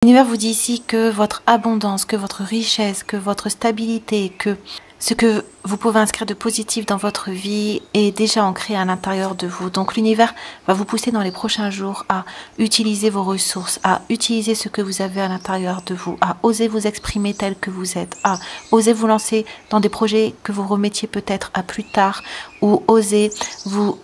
L'univers vous dit ici que votre abondance, que votre richesse, que votre stabilité, que ce que vous pouvez inscrire de positif dans votre vie est déjà ancré à l'intérieur de vous. Donc l'univers va vous pousser dans les prochains jours à utiliser vos ressources, à utiliser ce que vous avez à l'intérieur de vous, à oser vous exprimer tel que vous êtes, à oser vous lancer dans des projets que vous remettiez peut-être à plus tard, ou oser vous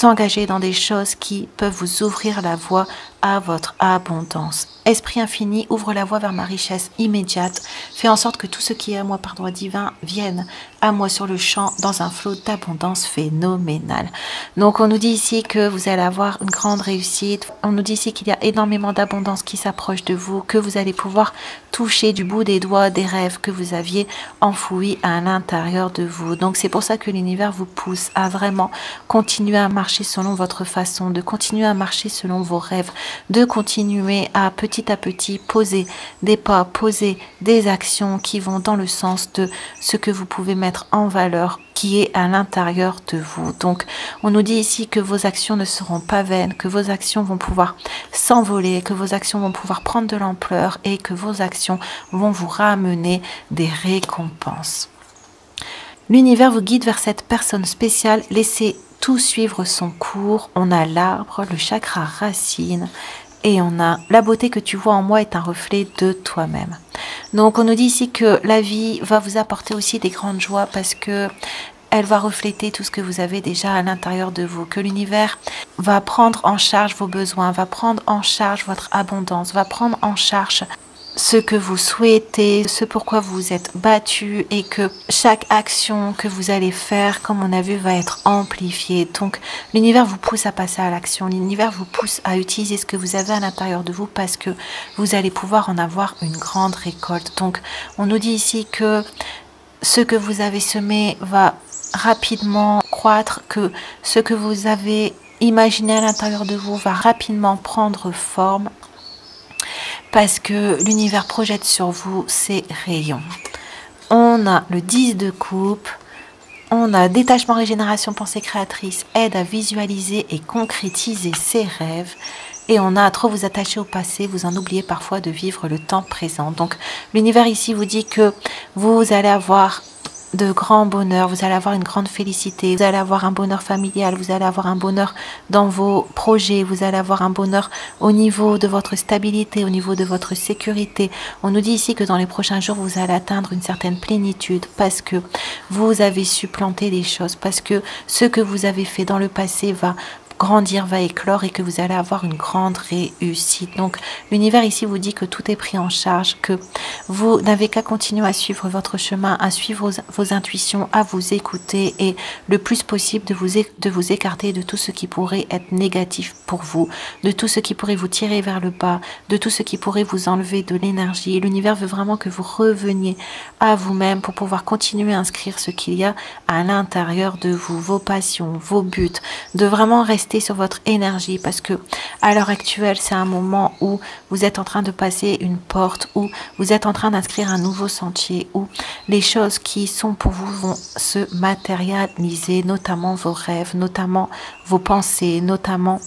engager dans des choses qui peuvent vous ouvrir la voie à votre abondance. Esprit infini, ouvre la voie vers ma richesse immédiate. Fais en sorte que tout ce qui est à moi par droit divin vienne à moi sur le champ dans un flot d'abondance phénoménal. Donc on nous dit ici que vous allez avoir une grande réussite. On nous dit ici qu'il y a énormément d'abondance qui s'approche de vous, que vous allez pouvoir toucher du bout des doigts des rêves que vous aviez enfouis à l'intérieur de vous. Donc c'est pour ça que l'univers vous pousse à vraiment continuer à marcher selon votre façon, de continuer à marcher selon vos rêves, de continuer à petit poser des pas, poser des actions qui vont dans le sens de ce que vous pouvez mettre en valeur qui est à l'intérieur de vous. Donc on nous dit ici que vos actions ne seront pas vaines, que vos actions vont pouvoir s'envoler, que vos actions vont pouvoir prendre de l'ampleur et que vos actions vont vous ramener des récompenses. L'univers vous guide vers cette personne spéciale. Laissez tout suivre son cours. On a l'arbre, le chakra racine et on a la beauté que tu vois en moi est un reflet de toi-même. Donc on nous dit ici que la vie va vous apporter aussi des grandes joies parce que elle va refléter tout ce que vous avez déjà à l'intérieur de vous, que l'univers va prendre en charge vos besoins, va prendre en charge votre abondance, va prendre en charge ce que vous souhaitez, ce pourquoi vous vous êtes battu et que chaque action que vous allez faire, comme on a vu, va être amplifiée. Donc l'univers vous pousse à passer à l'action, l'univers vous pousse à utiliser ce que vous avez à l'intérieur de vous parce que vous allez pouvoir en avoir une grande récolte. Donc on nous dit ici que ce que vous avez semé va rapidement croître, que ce que vous avez imaginé à l'intérieur de vous va rapidement prendre forme. Parce que l'univers projette sur vous ses rayons. On a le 10 de coupe, on a détachement, régénération, pensée créatrice, aide à visualiser et concrétiser ses rêves. Et on a trop vous attacher au passé, vous en oubliez parfois de vivre le temps présent. Donc l'univers ici vous dit que vous allez avoir de grands bonheurs, vous allez avoir une grande félicité, vous allez avoir un bonheur familial, vous allez avoir un bonheur dans vos projets, vous allez avoir un bonheur au niveau de votre stabilité, au niveau de votre sécurité. On nous dit ici que dans les prochains jours, vous allez atteindre une certaine plénitude parce que vous avez su planter des choses, parce que ce que vous avez fait dans le passé va grandir, va éclore et que vous allez avoir une grande réussite. Donc l'univers ici vous dit que tout est pris en charge, que vous n'avez qu'à continuer à suivre votre chemin, à suivre vos intuitions, à vous écouter et le plus possible de vous écarter de tout ce qui pourrait être négatif pour vous, de tout ce qui pourrait vous tirer vers le bas, de tout ce qui pourrait vous enlever de l'énergie. L'univers veut vraiment que vous reveniez à vous-même pour pouvoir continuer à inscrire ce qu'il y a à l'intérieur de vous, vos passions, vos buts, de vraiment rester sur votre énergie parce que à l'heure actuelle c'est un moment où vous êtes en train de passer une porte, où vous êtes en train d'inscrire un nouveau sentier, où les choses qui sont pour vous vont se matérialiser, notamment vos rêves, notamment vos pensées, notamment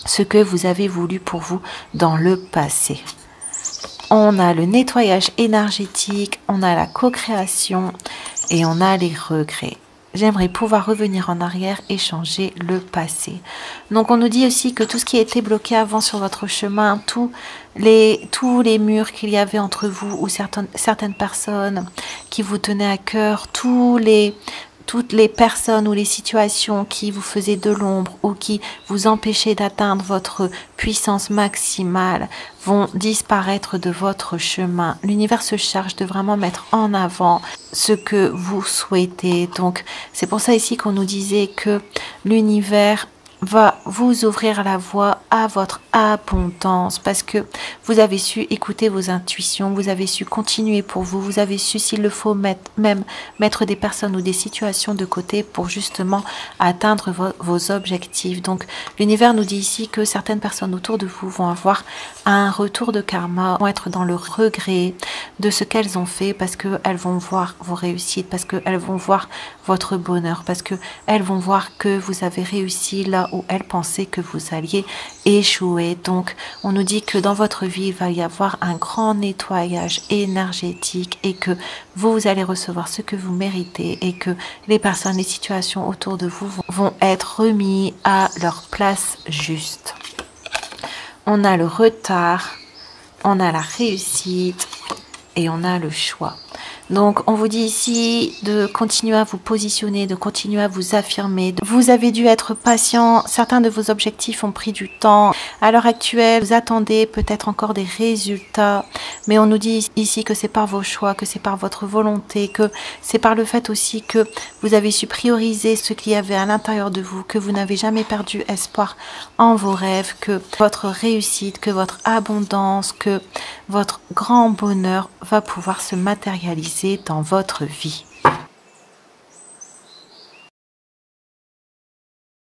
ce que vous avez voulu pour vous dans le passé. On a le nettoyage énergétique, on a la co-création et on a les regrets. J'aimerais pouvoir revenir en arrière et changer le passé. Donc on nous dit aussi que tout ce qui a été bloqué avant sur votre chemin, tous les murs qu'il y avait entre vous ou certaines personnes qui vous tenaient à cœur, toutes les personnes ou les situations qui vous faisaient de l'ombre ou qui vous empêchaient d'atteindre votre puissance maximale vont disparaître de votre chemin. L'univers se charge de vraiment mettre en avant ce que vous souhaitez. Donc c'est pour ça ici qu'on nous disait que l'univers va vous ouvrir la voie à votre abondance parce que vous avez su écouter vos intuitions, vous avez su continuer pour vous, vous avez su s'il le faut mettre des personnes ou des situations de côté pour justement atteindre vos objectifs. Donc l'univers nous dit ici que certaines personnes autour de vous vont avoir un retour de karma, vont être dans le regret, de ce qu'elles ont fait, parce qu'elles vont voir vos réussites, parce qu'elles vont voir votre bonheur, parce qu'elles vont voir que vous avez réussi là où elles pensaient que vous alliez échouer. Donc, on nous dit que dans votre vie, il va y avoir un grand nettoyage énergétique et que vous allez recevoir ce que vous méritez et que les personnes, les situations autour de vous vont être remis à leur place juste. On a le retard, on a la réussite et on a le choix. Donc, on vous dit ici de continuer à vous positionner, de continuer à vous affirmer. Vous avez dû être patient. Certains de vos objectifs ont pris du temps. À l'heure actuelle, vous attendez peut-être encore des résultats. Mais on nous dit ici que c'est par vos choix, que c'est par votre volonté, que c'est par le fait aussi que vous avez su prioriser ce qu'il y avait à l'intérieur de vous, que vous n'avez jamais perdu espoir en vos rêves, que votre réussite, que votre abondance, que votre grand bonheur va pouvoir se matérialiser dans votre vie.